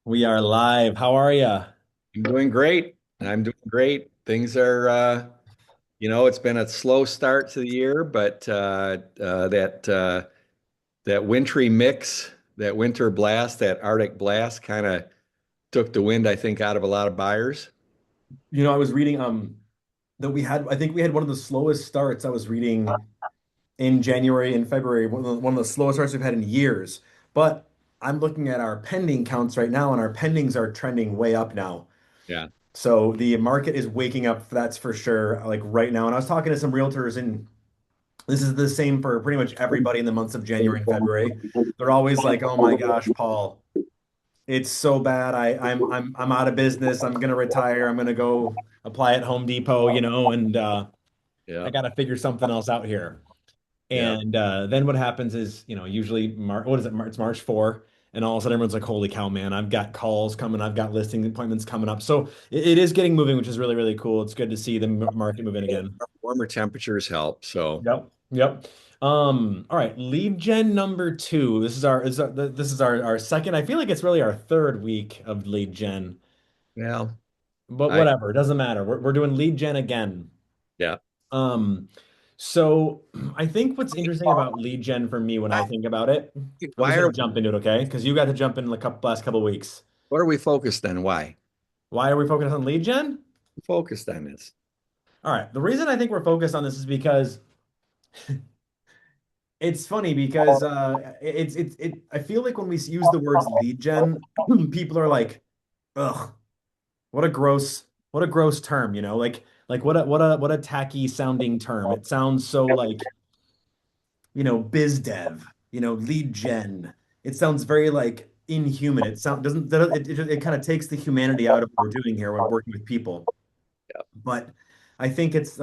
We are live. How are you? I'm doing great. I'm doing great. Things are, it's been a slow start to the year, but that wintry mix, that winter blast, that Arctic blast, kind of took the wind, I think, out of a lot of buyers. I was reading that I think we had one of the slowest starts. I was reading in January and February, one of the slowest starts we've had in years. But I'm looking at our pending counts right now, and our pendings are trending way up now. Yeah. So the market is waking up, that's for sure, like right now. And I was talking to some realtors, and this is the same for pretty much everybody in the months of January and February. They're always like, "Oh my gosh, Paul, it's so bad. I'm out of business. I'm gonna retire. I'm gonna go apply at Home Depot, and I Yeah. gotta figure something else out here." Yeah. And then what happens is, usually what is it? It's March 4, and all of a sudden everyone's like, "Holy cow, man! I've got calls coming. I've got listing appointments coming up." So it is getting moving, which is really really cool. It's good to see the market moving again. Warmer temperatures help. So, Yep. Yep. All right, lead gen number two. This is our second. I feel like it's really our third week of lead gen. well, But I, whatever, it doesn't matter. We're doing lead gen again. yeah. Um, so I think what's interesting about lead gen for me when I think about it, I'm just Why are, gonna jump into it, okay? Because you got to jump in the last couple weeks. what are we focused on? Why? Why are we focused on lead gen? Focused on this. All right, the reason I think we're focused on this is because it's funny because I feel like when we use the words lead gen, people are like, ugh, what a gross term, like what a tacky sounding term. It sounds so like biz dev, lead gen. It sounds very like inhuman. It sound doesn't it kind of takes the humanity out of what we're doing here when working with people. But I think it's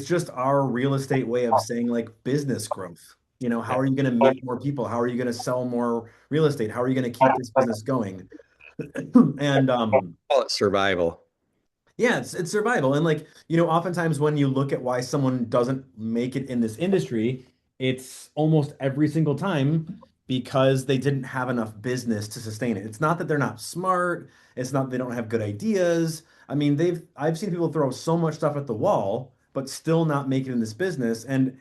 just our real estate way of saying like business growth. Yeah. How are you going to meet more people? How are you going to sell more real estate? How are you going to keep this business going? And Call it survival. yeah, it's survival. And like, oftentimes when you look at why someone doesn't make it in this industry, it's almost every single time because they didn't have enough business to sustain it. It's not that they're not smart, it's not they don't have good ideas. I mean, I've seen people throw so much stuff at the wall, but still not make it in this business. And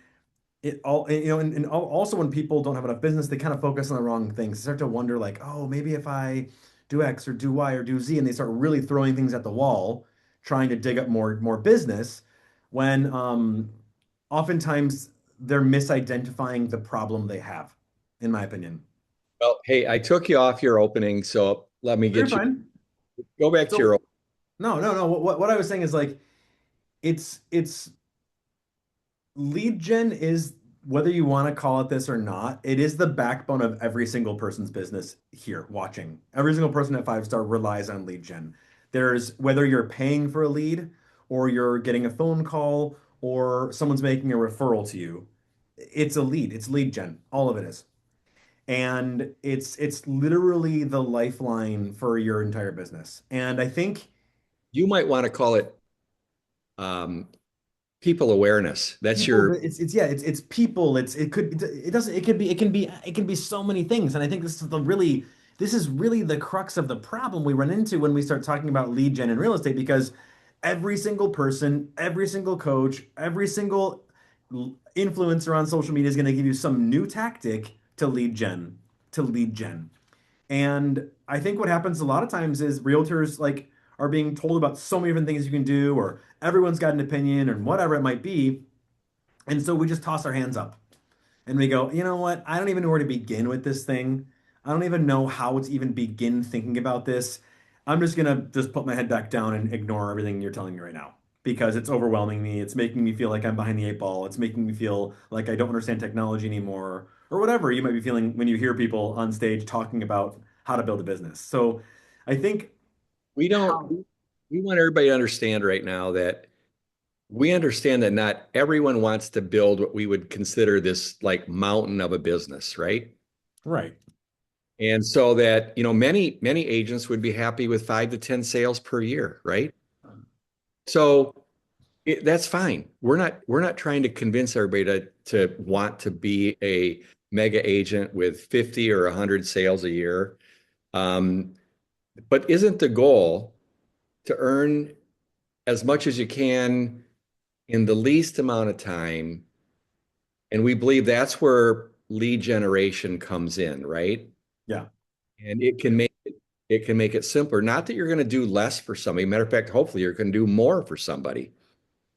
it all and also when people don't have enough business, they kind of focus on the wrong things. They start to wonder like, oh, maybe if I do X or do Y or do Z, and they start really throwing things at the wall, trying to dig up more business, when oftentimes they're misidentifying the problem they have, in my opinion. Well, hey, I took you off your opening, so let me You're get you fine. go back to your So no. What I was saying is like it's lead gen is, whether you want to call it this or not, it is the backbone of every single person's business here watching. Every single person at Five Star relies on lead gen. There's whether you're paying for a lead or you're getting a phone call or someone's making a referral to you. It's a lead. It's lead gen. All of it is. And it's literally the lifeline for your entire business. And I think You might want to call it um, people awareness. That's people, your, but it's yeah, it's people. It doesn't it can be so many things. And I think this is really the crux of the problem we run into when we start talking about lead gen in real estate, because every single person, every single coach, every single influencer on social media is going to give you some new tactic to lead gen. And I think what happens a lot of times is realtors like are being told about so many different things you can do, or everyone's got an opinion and whatever it might be, and so we just toss our hands up and we go, you know what? I don't even know where to begin with this thing. I don't even know how to even begin thinking about this. I'm just gonna just put my head back down and ignore everything you're telling me right now because it's overwhelming me. It's making me feel like I'm behind the eight ball. It's making me feel like I don't understand technology anymore, or whatever you might be feeling when you hear people on stage talking about how to build a business. So I think we don't, we want everybody to understand right now that we understand that not everyone wants to build what we would consider this like mountain of a business, right? right. And so that, many agents would be happy with 5 to 10 sales per year, right? So that's fine. We're not trying to convince everybody to want to be a mega agent with 50 or 100 sales a year. Um, but isn't the goal to earn as much as you can in the least amount of time? And we believe that's where lead generation comes in, right? Yeah. And it can make it simpler. Not that you're going to do less for somebody. Matter of fact, hopefully you're going to do more for somebody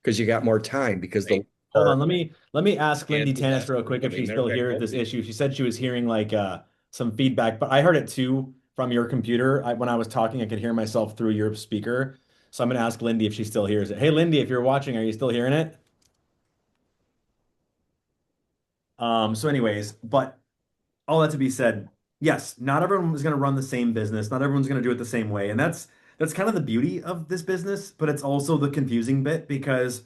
because you got more time because the Right. Hold on. Let me ask and Lindy Tanis less real for quick if giving. she's Matter of still fact, here with this hopefully. issue. She said she was hearing like some feedback, but I heard it too from your computer. When I was talking, I could hear myself through your speaker. So I'm gonna ask Lindy if she still hears it. Hey Lindy, if you're watching, are you still hearing it? So anyways, but all that to be said, yes, not everyone is gonna run the same business. Not everyone's gonna do it the same way. And that's kind of the beauty of this business, but it's also the confusing bit because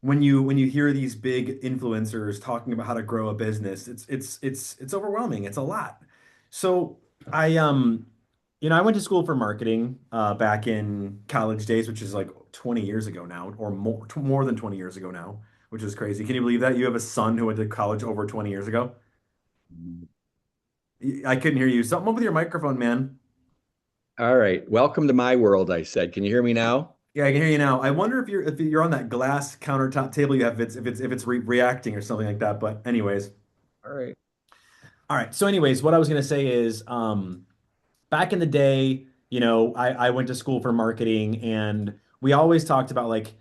when you hear these big influencers talking about how to grow a business, it's overwhelming. It's a lot. So I I went to school for marketing back in college days, which is like 20 years ago now, or more than 20 years ago now, which is crazy. Can you believe that? You have a son who went to college over 20 years ago? I couldn't hear you. Something up with your microphone, man. All right. Welcome to my world, I said. Can you hear me now? Yeah, I can hear you now. I wonder if you're on that glass countertop table you have, if it's reacting or something like that. But anyways. All right. All right. So, anyways, what I was gonna say is, back in the day, I went to school for marketing, and we always talked about like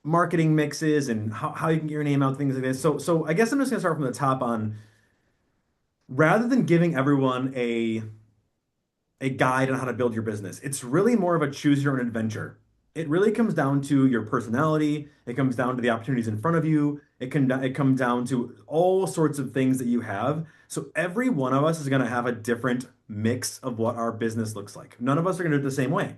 marketing mixes and how you can get your name out, things like this. So I guess I'm just gonna start from the top on rather than giving everyone a guide on how to build your business. It's really more of a choose your own adventure. It really comes down to your personality. It comes down to the opportunities in front of you. It comes down to all sorts of things that you have. So every one of us is going to have a different mix of what our business looks like. None of us are going to do it the same way.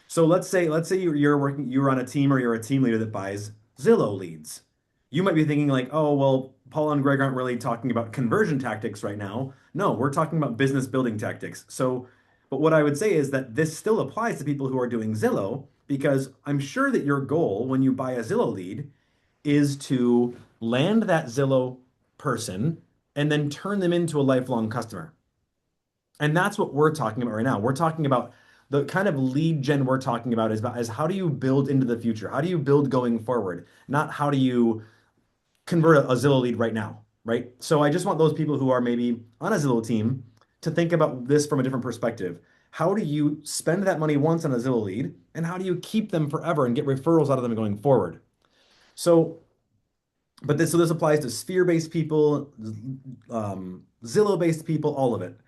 So let's say you're on a team or you're a team leader that buys Zillow leads. You might be thinking like, oh, well, Paul and Greg aren't really talking about conversion tactics right now. No, we're talking about business building tactics. So, but what I would say is that this still applies to people who are doing Zillow because I'm sure that your goal when you buy a Zillow lead is to land that Zillow person and then turn them into a lifelong customer. And that's what we're talking about right now. We're talking about the kind of lead gen we're talking about is how do you build into the future? How do you build going forward? Not how do you convert a Zillow lead right now, right? So I just want those people who are maybe on a Zillow team to think about this from a different perspective. How do you spend that money once on a Zillow lead, and how do you keep them forever and get referrals out of them going forward? So this applies to sphere-based people, Zillow-based people, all of it.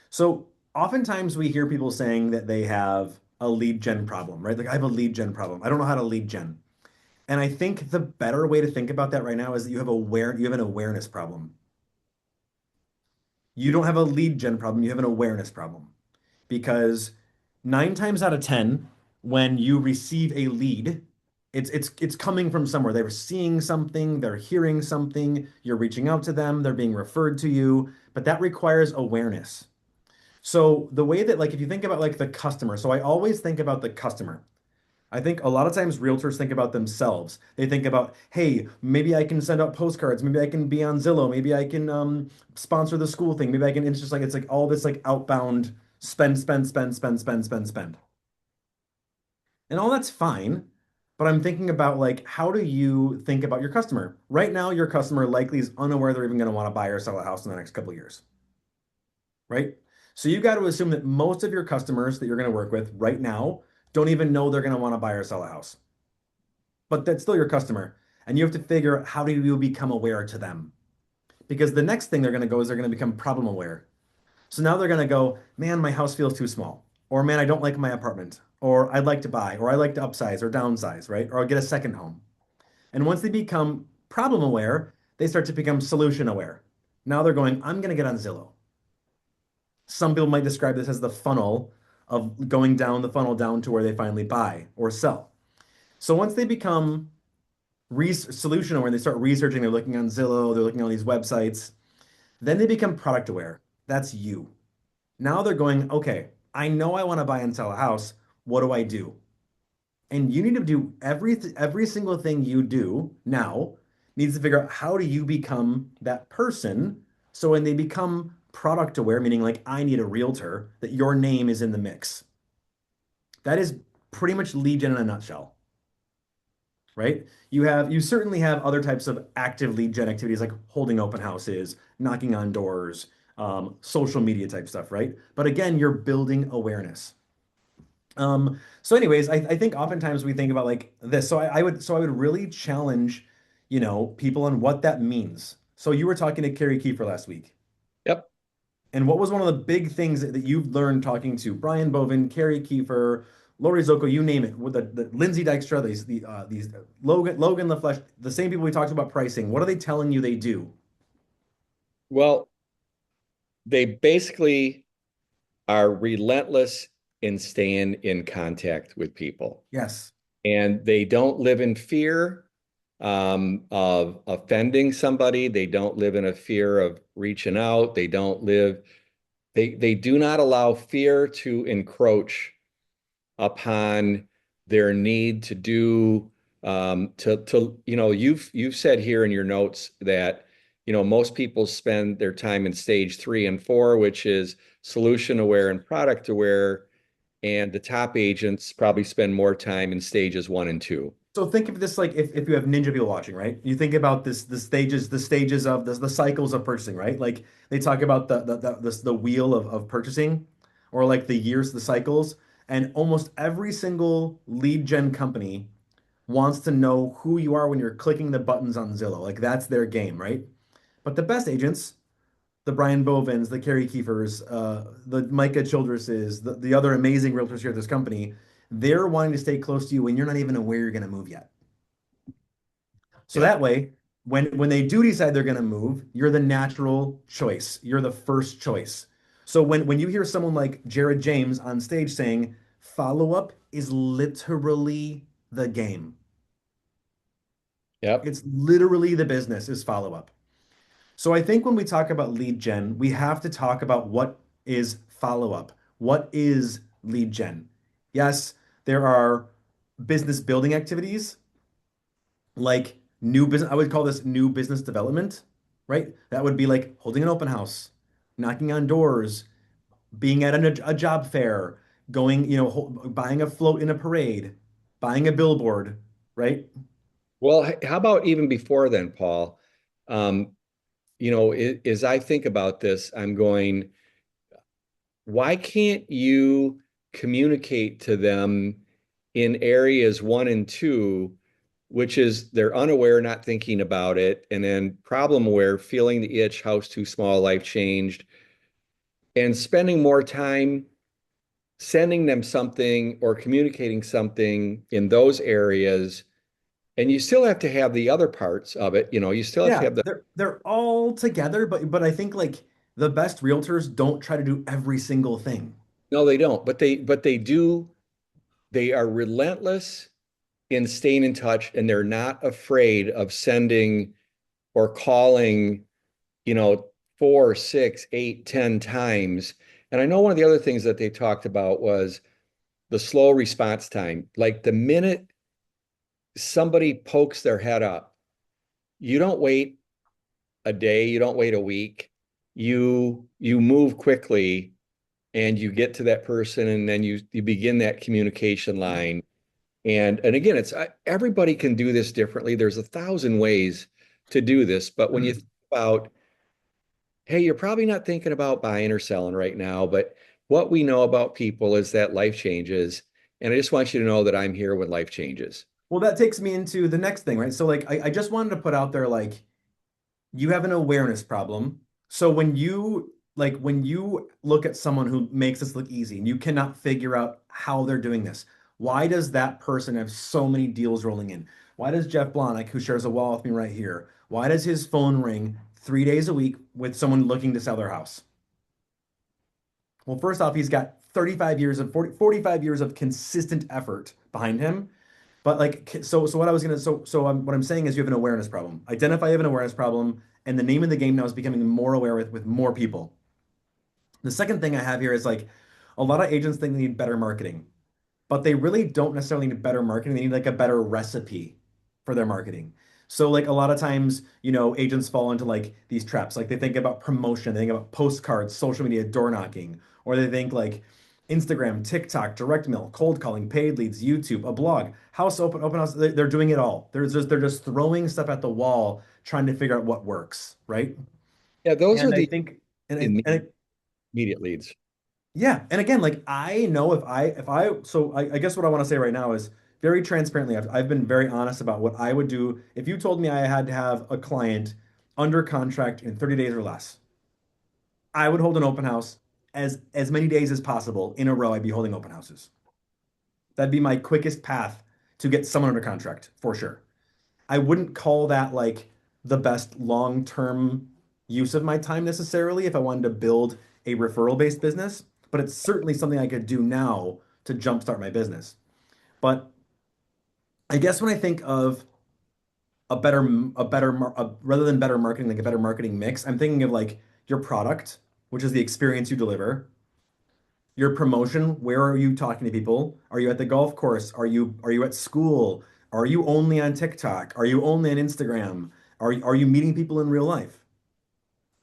So oftentimes we hear people saying that they have a lead gen problem, right? Like I have a lead gen problem. I don't know how to lead gen. And I think the better way to think about that right now is that you have an awareness problem. You don't have a lead gen problem, you have an awareness problem. Because 9 times out of 10, when you receive a lead, it's coming from somewhere. They're seeing something, they're hearing something, you're reaching out to them, they're being referred to you, but that requires awareness. So the way that like if you think about like the customer, so I always think about the customer. I think a lot of times realtors think about themselves. They think about, hey, maybe I can send out postcards, maybe I can be on Zillow, maybe I can sponsor the school thing, maybe I can. It's like all this like outbound spend, spend, spend, spend, spend, spend, spend, and all that's fine. But I'm thinking about like how do you think about your customer? Right now, your customer likely is unaware they're even going to want to buy or sell a house in the next couple of years, right? So you got to assume that most of your customers that you're going to work with right now don't even know they're going to want to buy or sell a house, but that's still your customer. And you have to figure out how do you become aware to them? Because the next thing they're going to go is they're going to become problem aware. So now they're going to go, man, my house feels too small. Or man, I don't like my apartment. Or I'd like to buy, or I like to upsize or downsize, right? Or I'll get a second home. And once they become problem aware, they start to become solution aware. Now they're going, I'm going to get on Zillow. Some people might describe this as the funnel of going down the funnel down to where they finally buy or sell. So once they become solution aware, they start researching, they're looking on Zillow, they're looking on these websites, then they become product aware. That's you. Now they're going, okay, I know I want to buy and sell a house. What do I do? And you need to do every single thing you do now needs to figure out how do you become that person. So when they become product aware, meaning like I need a realtor, that your name is in the mix. That is pretty much lead gen in a nutshell, right? You certainly have other types of active lead gen activities like holding open houses, knocking on doors, social media type stuff, right? But again, you're building awareness. So anyways, I think oftentimes we think about like this. So I would really challenge, people on what that means. So you were talking to Carrie Kiefer last week. Yep. And what was one of the big things that you've learned talking to Brian Boven, Carrie Kiefer, Lori Zocco, you name it, with the Lindsay Dykstra, these Logan LaFleche, the same people we talked about pricing. What are they telling you they do? Well, they basically are relentless in staying in contact with people, Yes. and they don't live in fear of offending somebody. They don't live in a fear of reaching out. They do not allow fear to encroach upon their need to do you've said here in your notes that most people spend their time in stage 3 and 4, which is solution aware and product aware, and the top agents probably spend more time in stages 1 and 2. So think of this like if you have ninja people watching, right? You think about this the stages of the cycles of purchasing, right? Like they talk about the wheel of purchasing, or like the years, the cycles, and almost every single lead gen company wants to know who you are when you're clicking the buttons on Zillow. Like that's their game, right? But the best agents, the Brian Bovens, the Carrie Kiefers, the Micah Childresses, the other amazing realtors here at this company, they're wanting to stay close to you when you're not even aware you're going to move yet. So Yep. that way, when they do decide they're going to move, you're the natural choice. You're the first choice. So when you hear someone like Jared James on stage saying follow up is literally the game. Yep. It's literally the business is follow up. So I think when we talk about lead gen, we have to talk about what is follow up. What is lead gen? Yes, there are business building activities like new business. I would call this new business development, right? That would be like holding an open house, knocking on doors, being at a job fair, going, buying a float in a parade, buying a billboard, right? Well, how about even before then, Paul? Um, as I think about this, I'm going, why can't you communicate to them in areas 1 and 2, which is they're unaware, not thinking about it, and then problem aware, feeling the itch, house too small, life changed, and spending more time sending them something or communicating something in those areas. And you still have to have the other parts of it. You still have to Yeah, have the, they're all together, but I think like the best realtors don't try to do every single thing. no, they don't, but they do, they are relentless in staying in touch, and they're not afraid of sending or calling, you know, 4, 6, 8, 10 times. And I know one of the other things that they talked about was the slow response time. Like the minute somebody pokes their head up, you don't wait a day, you don't wait a week. You move quickly and you get to that person, and then you begin that communication line. And again, it's everybody can do this differently. There's 1,000 ways to do this, but when you think about, hey, you're probably not thinking about buying or selling right now, but what we know about people is that life changes. And I just want you to know that I'm here when life changes. Well, that takes me into the next thing, right? So like I just wanted to put out there like you have an awareness problem. So when you look at someone who makes this look easy and you cannot figure out how they're doing this, why does that person have so many deals rolling in? Why does Jeff Blahnik, who shares a wall with me right here, why does his phone ring 3 days a week with someone looking to sell their house? Well, first off, he's got 35 years of 45 years of consistent effort behind him. But like, so what I was gonna, what I'm saying is you have an awareness problem. Identify you have an awareness problem, and the name of the game now is becoming more aware with more people. The second thing I have here is like, a lot of agents think they need better marketing, but they really don't necessarily need better marketing. They need like a better recipe for their marketing. So like a lot of times, agents fall into like these traps. Like they think about promotion, they think about postcards, social media, door knocking, or they think like Instagram, TikTok, direct mail, cold calling, paid leads, YouTube, a blog, house open house. They're doing it all. They're just throwing stuff at the wall, trying to figure out what works, right? Yeah, those are And I the think, immediate leads. yeah, and again, like I know so I guess what I want to say right now is very transparently, I've been very honest about what I would do if you told me I had to have a client under contract in 30 days or less. I would hold an open house as many days as possible in a row. I'd be holding open houses. That'd be my quickest path to get someone under contract for sure. I wouldn't call that like the best long-term use of my time necessarily if I wanted to build a referral-based business, but it's certainly something I could do now to jumpstart my business. But I guess when I think of rather than better marketing, like a better marketing mix, I'm thinking of like your product, which is the experience you deliver, your promotion, where are you talking to people? Are you at the golf course? Are you at school? Are you only on TikTok? Are you only on Instagram? Are you meeting people in real life?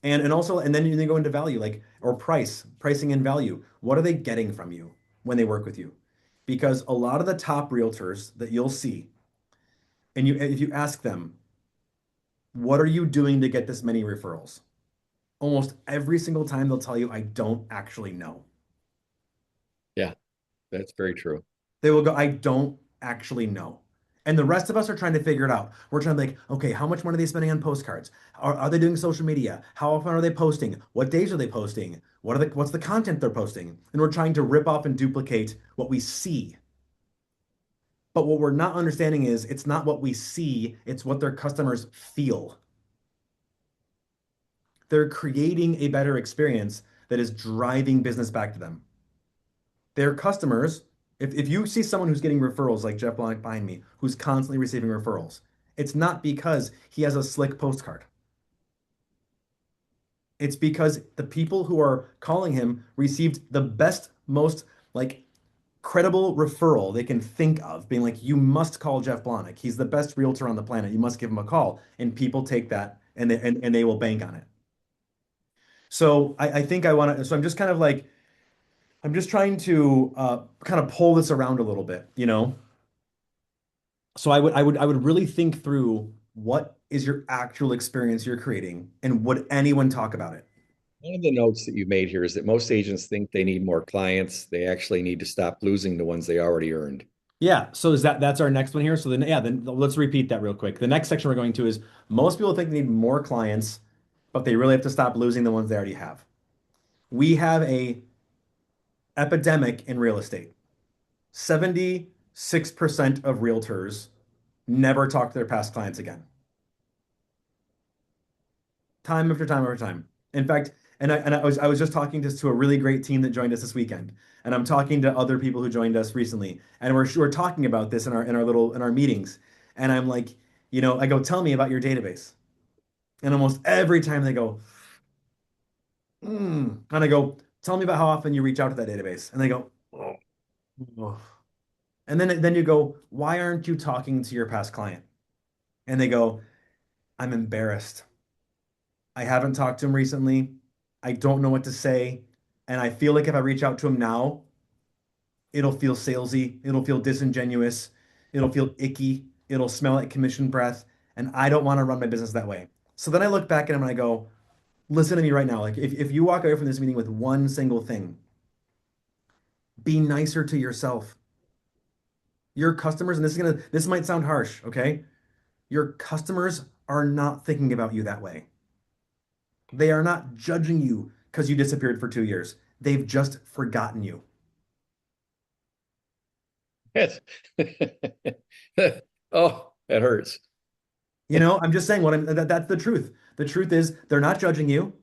And also and then you go into value like or pricing and value. What are they getting from you when they work with you? Because a lot of the top realtors that you'll see, and if you ask them, what are you doing to get this many referrals? Almost every single time they'll tell you, I don't actually know. Yeah, that's very true. They will go, I don't actually know. And the rest of us are trying to figure it out. We're trying to be like, okay, how much money are they spending on postcards? Are they doing social media? How often are they posting? What days are they posting? What's the content they're posting? And we're trying to rip off and duplicate what we see. But what we're not understanding is it's not what we see, it's what their customers feel. They're creating a better experience that is driving business back to them. Their customers, if you see someone who's getting referrals like Jeff Blanc behind me, who's constantly receiving referrals, it's not because he has a slick postcard. It's because the people who are calling him received the best, most like credible referral they can think of, being like, you must call Jeff Blahnik. He's the best realtor on the planet. You must give him a call. And people take that and they will bank on it. So I think I want to, so I'm just kind of like, I'm just trying to kind of pull this around a little bit, you know? So I would really think through what is your actual experience you're creating and would anyone talk about it? One of the notes that you made here is that most agents think they need more clients. They actually need to stop losing the ones they already earned. Yeah, so that's our next one here. So then yeah, then let's repeat that real quick. The next section we're going to is most people think they need more clients, but they really have to stop losing the ones they already have. We have a epidemic in real estate. 76% of realtors never talk to their past clients again. Time after time after time. In fact, and I was just talking to a really great team that joined us this weekend, and I'm talking to other people who joined us recently, and we're talking about this in our meetings, and I'm like, I go, tell me about your database, and almost every time they go, and I go, tell me about how often you reach out to that database, and they go, oh, oh. And then you go, why aren't you talking to your past client? And they go, I'm embarrassed. I haven't talked to him recently. I don't know what to say. And I feel like if I reach out to him now, it'll feel salesy. It'll feel disingenuous. It'll feel icky. It'll smell like commission breath. And I don't want to run my business that way. So then I look back at him and I go, listen to me right now. Like if you walk away from this meeting with one single thing, be nicer to yourself. Your customers, and this might sound harsh, okay? Your customers are not thinking about you that way. They are not judging you because you disappeared for 2 years. They've just forgotten you. Yes. Oh, that hurts. I'm just saying that's the truth. The truth is they're not judging you.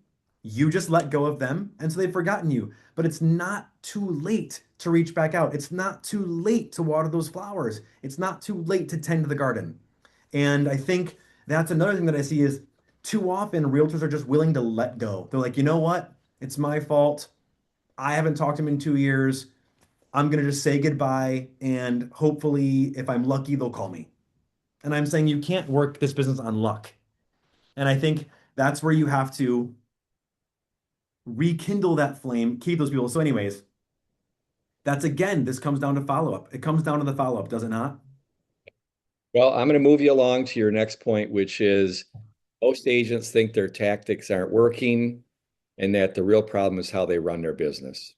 You just let go of them, and so they've forgotten you. But it's not too late to reach back out. It's not too late to water those flowers. It's not too late to tend to the garden. And I think that's another thing that I see is too often realtors are just willing to let go. They're like, you know what? It's my fault. I haven't talked to him in 2 years. I'm gonna just say goodbye, and hopefully, if I'm lucky, they'll call me. And I'm saying you can't work this business on luck. And I think that's where you have to rekindle that flame, keep those people. So, anyways, that's again, this comes down to follow-up. It comes down to the follow-up, does it not? Well, I'm going to move you along to your next point, which is most agents think their tactics aren't working and that the real problem is how they run their business.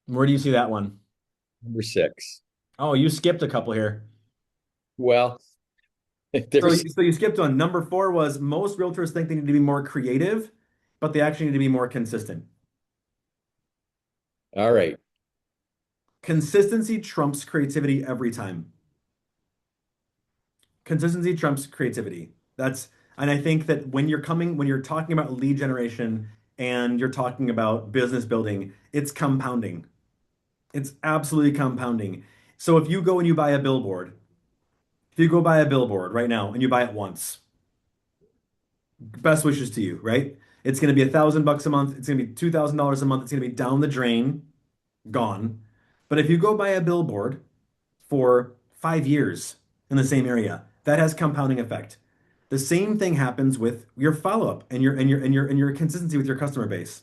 Where do you see that one? Number six. Oh, you skipped a couple here. Well, So, there's so you skipped one. Number four was most realtors think they need to be more creative, but they actually need to be more consistent. all right. Consistency trumps creativity every time. Consistency trumps creativity. And I think that when you're talking about lead generation and you're talking about business building, it's compounding. It's absolutely compounding. So if you go and you buy a billboard, if you go buy a billboard right now and you buy it once, best wishes to you, right? It's going to be $1,000 a month. It's going to be $2,000 a month. It's going to be down the drain, gone. But if you go buy a billboard for 5 years in the same area, that has compounding effect. The same thing happens with your follow-up and your consistency with your customer base.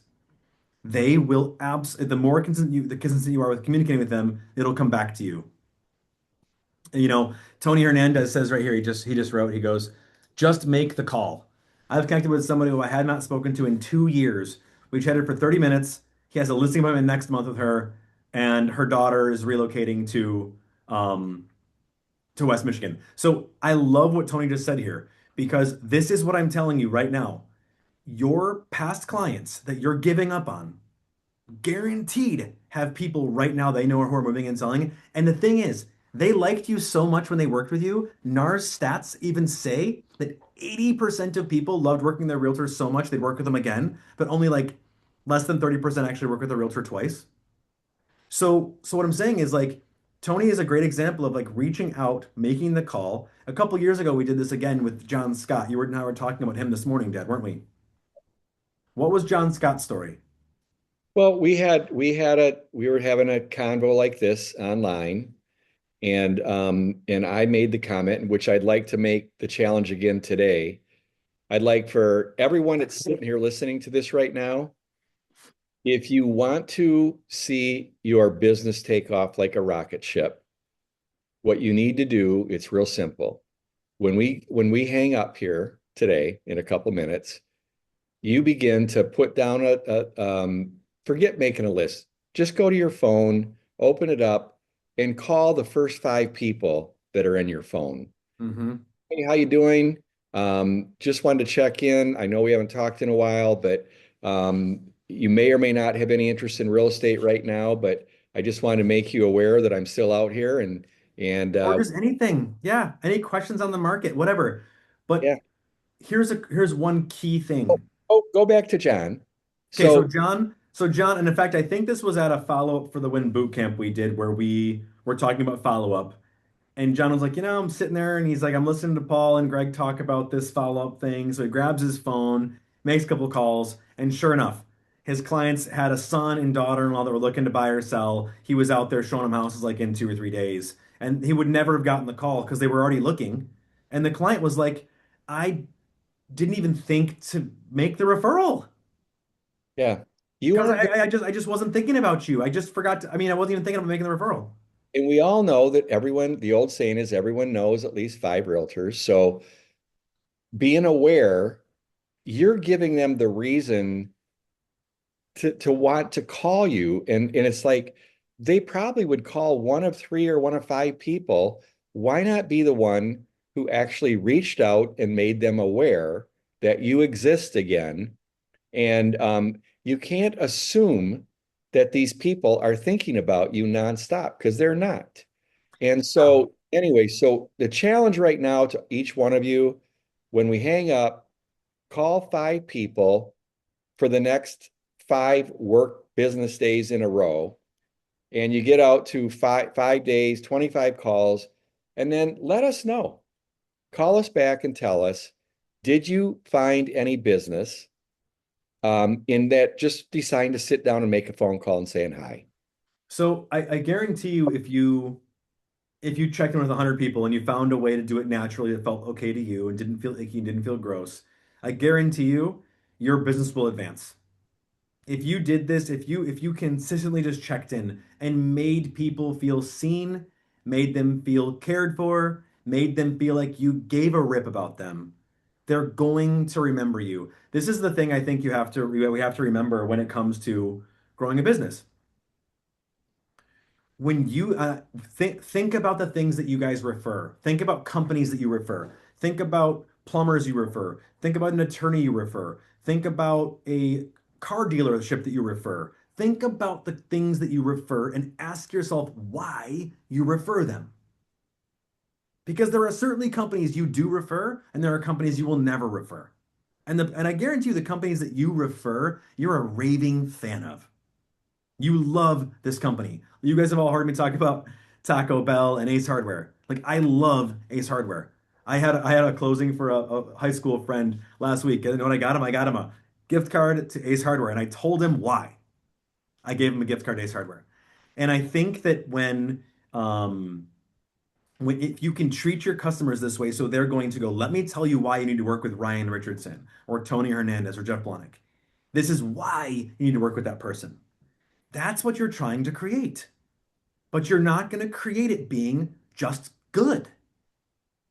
They will the more consistent you are with communicating with them, it'll come back to you. You know, Tony Hernandez says right here, he just wrote, he goes, just make the call. I've connected with somebody who I had not spoken to in 2 years. We chatted for 30 minutes. He has a listing appointment next month with her, and her daughter is relocating um, to West Michigan. So I love what Tony just said here because this is what I'm telling you right now. Your past clients that you're giving up on guaranteed have people right now they know who are moving and selling. And the thing is, they liked you so much when they worked with you. NAR's stats even say that 80% of people loved working their realtors so much they'd work with them again, but only like less than 30% actually work with a realtor twice. So what I'm saying is like Tony is a great example of like reaching out, making the call. A couple years ago, we did this again with John Scott. You were and I were talking about him this morning, Dad, weren't we? What was John Scott's story? Well, we were having a convo like this online, and I made the comment, which I'd like to make the challenge again today. I'd like for everyone that's sitting here listening to this right now, if you want to see your business take off like a rocket ship, what you need to do, it's real simple. When we hang up here today in a couple minutes, you begin to put down forget making a list. Just go to your phone, open it up, and call the first five people that are in your phone. Mm-hmm. Hey, how you doing? Just wanted to check in. I know we haven't talked in a while, but you may or may not have any interest in real estate right now, but I just wanted to make you aware that I'm still out here and Or just anything. Yeah. Any questions on the market, whatever. But yeah. here's one key Oh, thing. oh, go back to John. Okay, So So John, and in fact, I think this was at a follow-up for the Win boot camp we did where we were talking about follow-up. And John was like, I'm sitting there and he's like, I'm listening to Paul and Greg talk about this follow-up thing. So he grabs his phone, makes a couple calls, and sure enough, his clients had a son and daughter-in-law that were looking to buy or sell. He was out there showing them houses like in 2 or 3 days. And he would never have gotten the call because they were already looking. And the client was like, I didn't even think to make the referral yeah, you because aren't going, I just wasn't thinking about you. I just forgot to, I mean, I wasn't even thinking about making the referral. and we all know that everyone, the old saying is everyone knows at least five realtors. So being aware, you're giving them the reason to want to call you. And it's like they probably would call one of three or one of five people. Why not be the one who actually reached out and made them aware that you exist again? And you can't assume that these people are thinking about you nonstop because they're not. And Wow. so, anyway, so the challenge right now to each one of you, when we hang up, call five people for the next 5 work business days in a row, and you get out to five days, 25 calls, and then let us know. Call us back and tell us, did you find any business in that just deciding to sit down and make a phone call and saying hi? So I guarantee you, if you checked in with 100 people and you found a way to do it naturally that felt okay to you and didn't feel icky and didn't feel gross, I guarantee you your business will advance. If you did this, if you consistently just checked in and made people feel seen, made them feel cared for, made them feel like you gave a rip about them, they're going to remember you. This is the thing I think we have to remember when it comes to growing a business. When you think about the things that you guys refer, think about companies that you refer, think about plumbers you refer, think about an attorney you refer, think about a car dealership that you refer. Think about the things that you refer and ask yourself why you refer them. Because there are certainly companies you do refer, and there are companies you will never refer. And I guarantee you the companies that you refer, you're a raving fan of. You love this company. You guys have all heard me talk about Taco Bell and Ace Hardware. Like I love Ace Hardware. I had a closing for a high school friend last week. And you know what I got him? I got him a gift card to Ace Hardware, and I told him why. I gave him a gift card to Ace Hardware. And I think that when if you can treat your customers this way, so they're going to go, let me tell you why you need to work with Ryan Richardson or Tony Hernandez or Jeff Blahnik. This is why you need to work with that person. That's what you're trying to create. But you're not going to create it being just good.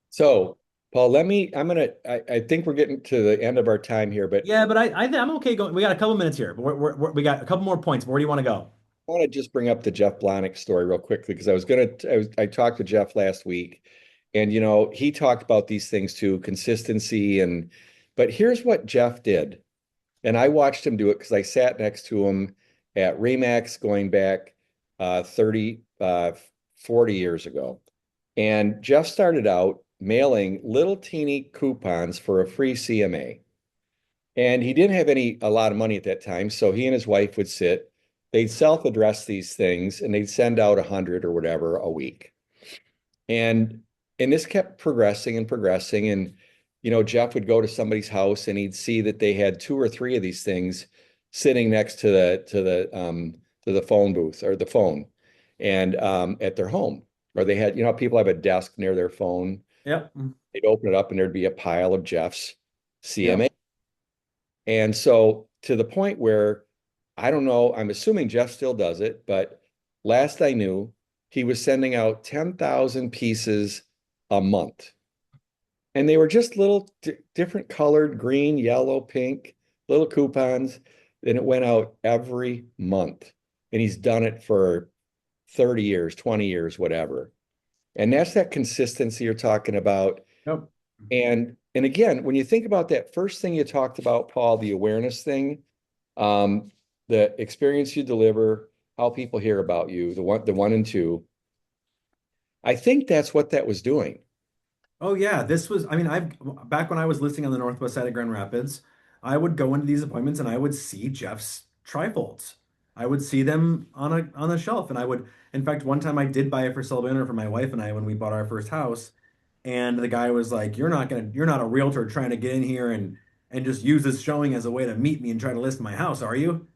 So, Paul, I think we're getting to the end of our time here, but Yeah, but I'm okay going. We got a couple minutes here, but we got a couple more points. But where do you want to go? I want to just bring up the Jeff Blahnik story real quickly because I talked to Jeff last week, and he talked about these things too, consistency but here's what Jeff did, and I watched him do it because I sat next to him at Remax going back 30, 40 years ago, and Jeff started out mailing little teeny coupons for a free CMA. And he didn't have a lot of money at that time. So he and his wife would sit, they'd self-address these things and they'd send out 100 or whatever a week. And and this kept progressing and progressing. And Jeff would go to somebody's house and he'd see that they had two or three of these things sitting next to the phone booth or the phone and at their home. Or they had, people have a desk near their phone. Yep. They'd open it up and there'd be a pile of Jeff's CMA. Yep. And so to the point where I don't know, I'm assuming Jeff still does it, but last I knew, he was sending out 10,000 pieces a month. And they were just little different colored, green, yellow, pink, little coupons. And it went out every month. And he's done it for 30 years, 20 years, whatever. And that's that consistency you're talking about. Yep. And again, when you think about that first thing you talked about, Paul, the awareness thing, um, the experience you deliver, how people hear about you, the one and two, I think that's what that was doing. Oh yeah, this was, I mean, I've back when I was listing on the northwest side of Grand Rapids, I would go into these appointments and I would see Jeff's trifolds. I would see them on a shelf and I would, in fact, one time I did buy it for Sylvana for my wife and I when we bought our first house. And the guy was like, you're not a realtor trying to get in here and just use this showing as a way to meet me and try to list my house, are you?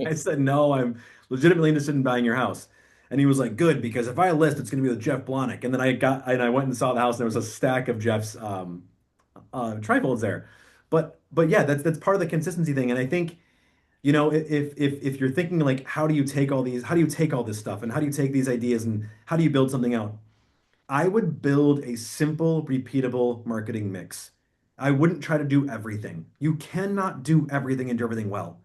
I said, no, I'm legitimately interested in buying your house. And he was like, good, because if I list, it's going to be with Jeff Blahnik. And then I went and saw the house and there was a stack of Jeff's trifolds there. But yeah, that's part of the consistency thing. And I think, if you're thinking like, how do you take all this stuff and how do you take these ideas and how do you build something out? I would build a simple, repeatable marketing mix. I wouldn't try to do everything. You cannot do everything and do everything well.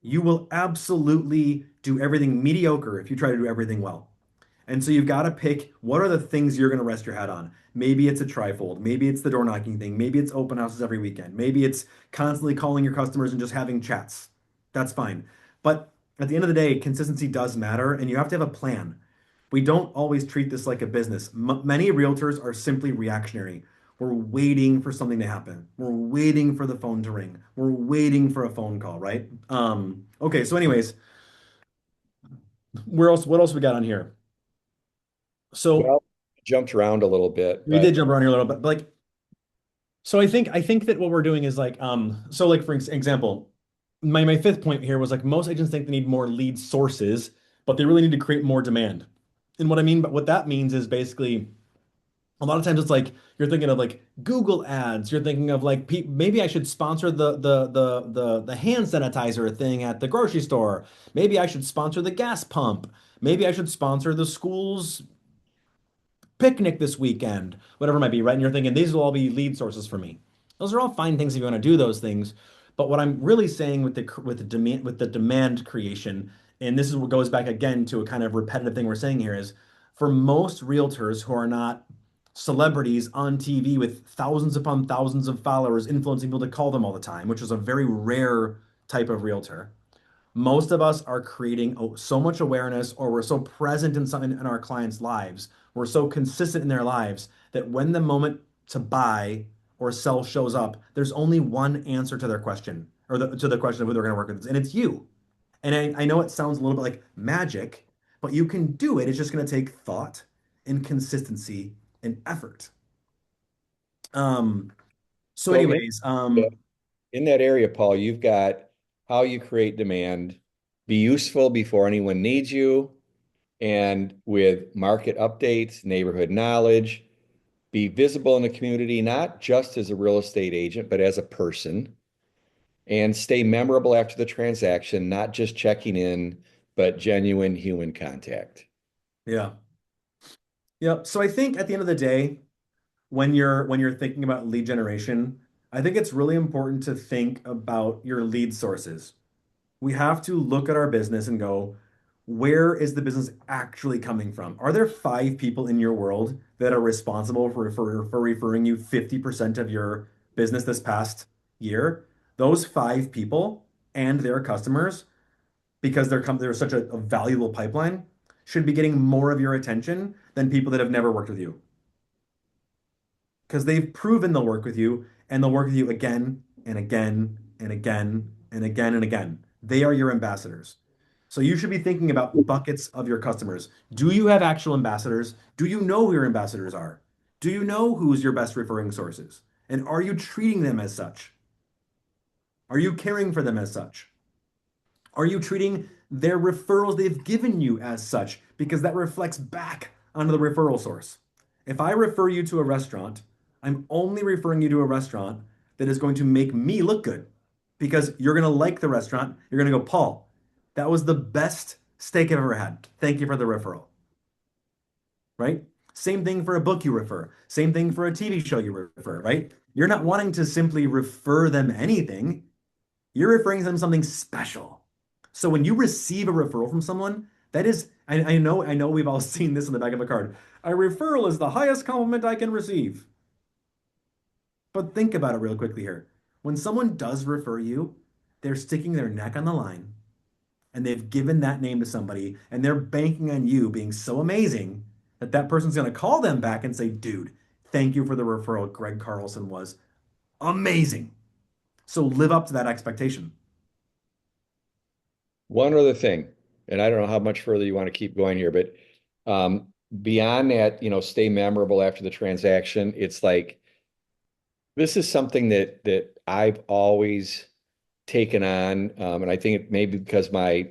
You will absolutely do everything mediocre if you try to do everything well. And so you've got to pick what are the things you're going to rest your hat on. Maybe it's a trifold. Maybe it's the door knocking thing. Maybe it's open houses every weekend. Maybe it's constantly calling your customers and just having chats. That's fine. But at the end of the day, consistency does matter and you have to have a plan. We don't always treat this like a business. Many realtors are simply reactionary. We're waiting for something to happen. We're waiting for the phone to ring. We're waiting for a phone call, right? Okay, so anyways, what else we got on here? So Well, jumped around a little bit, we did but jump around here a little bit, but like, so I think that what we're doing is like, so like for example, my fifth point here was like most agents think they need more lead sources, but they really need to create more demand. And what I mean, but what that means is basically a lot of times it's like you're thinking of like Google ads. You're thinking of like maybe I should sponsor the hand sanitizer thing at the grocery store. Maybe I should sponsor the gas pump. Maybe I should sponsor the school's picnic this weekend, whatever it might be, right? And you're thinking these will all be lead sources for me. Those are all fine things if you want to do those things. But what I'm really saying with the demand creation, and this is what goes back again to a kind of repetitive thing we're saying here is for most realtors who are not celebrities on TV with thousands upon thousands of followers influencing people to call them all the time, which is a very rare type of realtor. Most of us are creating so much awareness, or we're so present in something in our clients' lives, we're so consistent in their lives that when the moment to buy or sell shows up, there's only one answer to their question, or to the question of who they're going to work with, and it's you. And I know it sounds a little bit like magic, but you can do it. It's just going to take thought and consistency and effort. Um, so So anyways, in that area, Paul, you've got how you create demand, be useful before anyone needs you, and with market updates, neighborhood knowledge, be visible in the community, not just as a real estate agent, but as a person, and stay memorable after the transaction, not just checking in, but genuine human contact. yeah. Yeah. So I think at the end of the day, when you're thinking about lead generation, I think it's really important to think about your lead sources. We have to look at our business and go, where is the business actually coming from? Are there five people in your world that are responsible for referring you 50% of your business this past year? Those five people and their customers, because they're such a valuable pipeline, should be getting more of your attention than people that have never worked with you because they've proven they'll work with you and they'll work with you again and again and again and again and again. They are your ambassadors. So you should be thinking about buckets of your customers. Do you have actual ambassadors? Do you know who your ambassadors are? Do you know who's your best referring sources? And are you treating them as such? Are you caring for them as such? Are you treating their referrals they've given you as such? Because that reflects back onto the referral source. If I refer you to a restaurant, I'm only referring you to a restaurant that is going to make me look good because you're going to like the restaurant. You're going to go, Paul, that was the best steak I've ever had. Thank you for the referral, right? Same thing for a book you refer. Same thing for a TV show you refer, right? You're not wanting to simply refer them anything. You're referring them something special. So when you receive a referral from someone, that is, I know we've all seen this in the back of a card. A referral is the highest compliment I can receive. But think about it real quickly here. When someone does refer you, they're sticking their neck on the line and they've given that name to somebody and they're banking on you being so amazing that that person's going to call them back and say, dude, thank you for the referral. Greg Carlson was amazing. So live up to that expectation. One other thing, and I don't know how much further you want to keep going here, but beyond that, stay memorable after the transaction. It's like this is something that I've always taken on, and I think it may be because my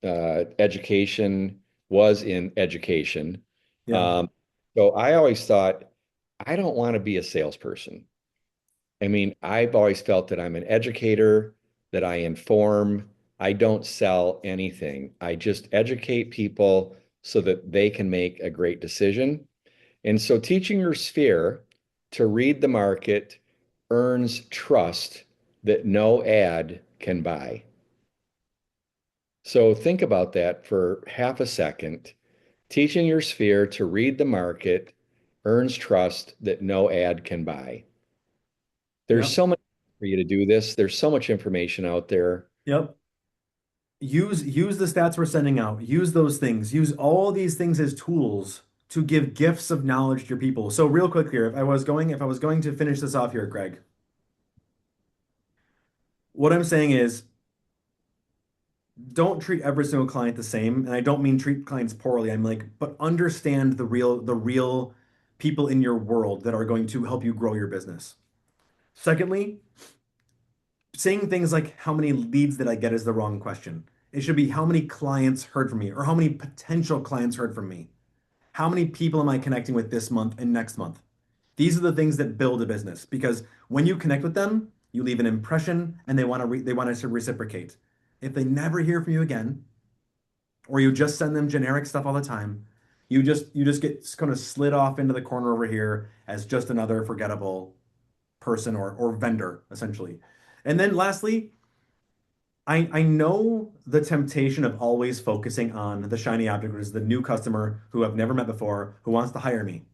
education was in education. Yeah. Um, so I always thought I don't want to be a salesperson. I mean, I've always felt that I'm an educator, that I inform. I don't sell anything. I just educate people so that they can make a great decision. And so teaching your sphere to read the market earns trust that no ad can buy. So think about that for half a second. Teaching your sphere to read the market earns trust that no ad can buy. There's Yep. so much for you to do this. There's so much information out there. Yep. Use the stats we're sending out. Use those things. Use all these things as tools to give gifts of knowledge to your people. So real quick here, if I was going to finish this off here, Greg, what I'm saying is don't treat every single client the same. And I don't mean treat clients poorly. I'm like, but understand the real people in your world that are going to help you grow your business. Secondly, saying things like how many leads did I get is the wrong question. It should be how many clients heard from me or how many potential clients heard from me. How many people am I connecting with this month and next month? These are the things that build a business because when you connect with them, you leave an impression and they want us to reciprocate. If they never hear from you again, or you just send them generic stuff all the time, you just get kind of slid off into the corner over here as just another forgettable person or vendor, essentially. And then lastly, I know the temptation of always focusing on the shiny object, which is the new customer who I've never met before, who wants to hire me,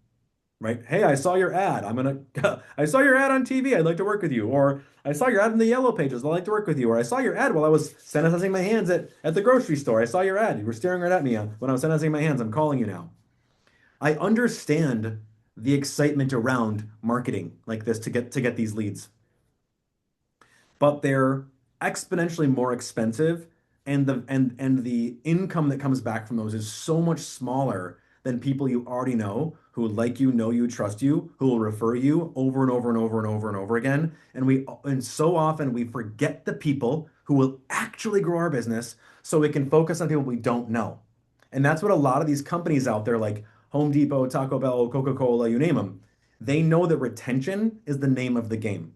right? Hey, I saw your ad. I saw your ad on TV. I'd like to work with you. Or I saw your ad in the yellow pages. I'd like to work with you. Or I saw your ad while I was sanitizing my hands at the grocery store. I saw your ad. You were staring right at me when I was sanitizing my hands. I'm calling you now. I understand the excitement around marketing like this to get these leads, but they're exponentially more expensive and the income that comes back from those is so much smaller than people you already know, who like you, know you, trust you, who will refer you over and over and over and over and over again. And so often we forget the people who will actually grow our business so we can focus on people we don't know. And that's what a lot of these companies out there like Home Depot, Taco Bell, Coca-Cola, you name them, they know that retention is the name of the game.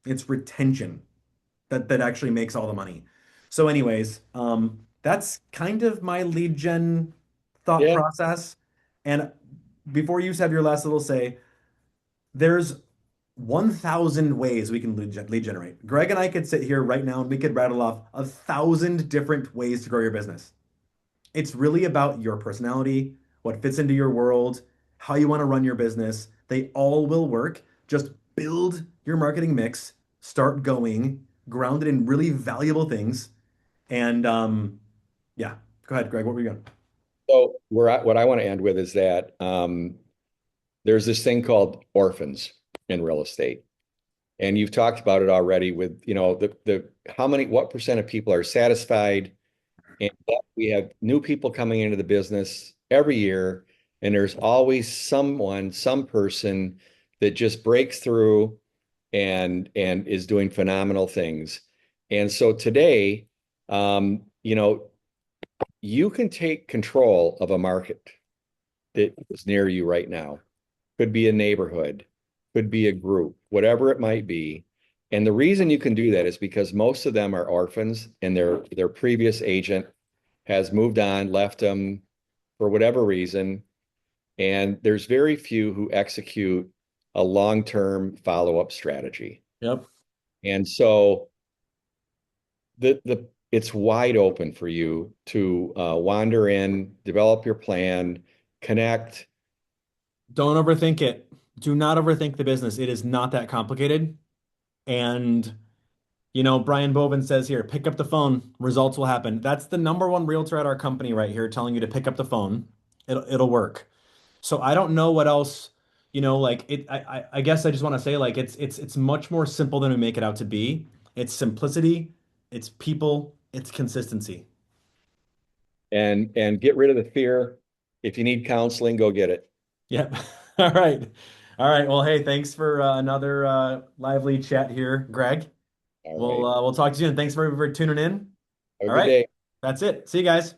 It's retention that actually makes all the money. So, anyways, that's kind of my lead gen thought Yeah. process. And before you have your last little say, there's 1,000 ways we can lead generate. Greg and I could sit here right now and we could rattle off 1,000 different ways to grow your business. It's really about your personality, what fits into your world, how you want to run your business. They all will work. Just build your marketing mix, start going, grounded in really valuable things. And yeah, go ahead, Greg. What were you going? So what I want to end with is that there's this thing called orphans in real estate. And you've talked about it already with, the how many, what percent of people are satisfied. And we have new people coming into the business every year. And there's always some person that just breaks through and is doing phenomenal things. And so today, you can take control of a market that is near you right now. Could be a neighborhood, could be a group, whatever it might be. And the reason you can do that is because most of them are orphans and their previous agent has moved on, left them for whatever reason. And there's very few who execute a long-term follow-up strategy. Yep. And so the it's wide open for you to wander in, develop your plan, connect. Don't overthink it. Do not overthink the business. It is not that complicated. And Brian Boven says here, pick up the phone, results will happen. That's the number one realtor at our company right here telling you to pick up the phone. It'll work. So I don't know what else, like I guess I just want to say like it's much more simple than we make it out to be. It's simplicity, it's people, it's consistency. And get rid of the fear. If you need counseling, go get it. Yep. All right. All right. Well, hey, thanks for another lively chat here, Greg. All We'll right. uh, we'll talk to you and thanks for tuning in. Have a All good right. day. That's it. See you guys.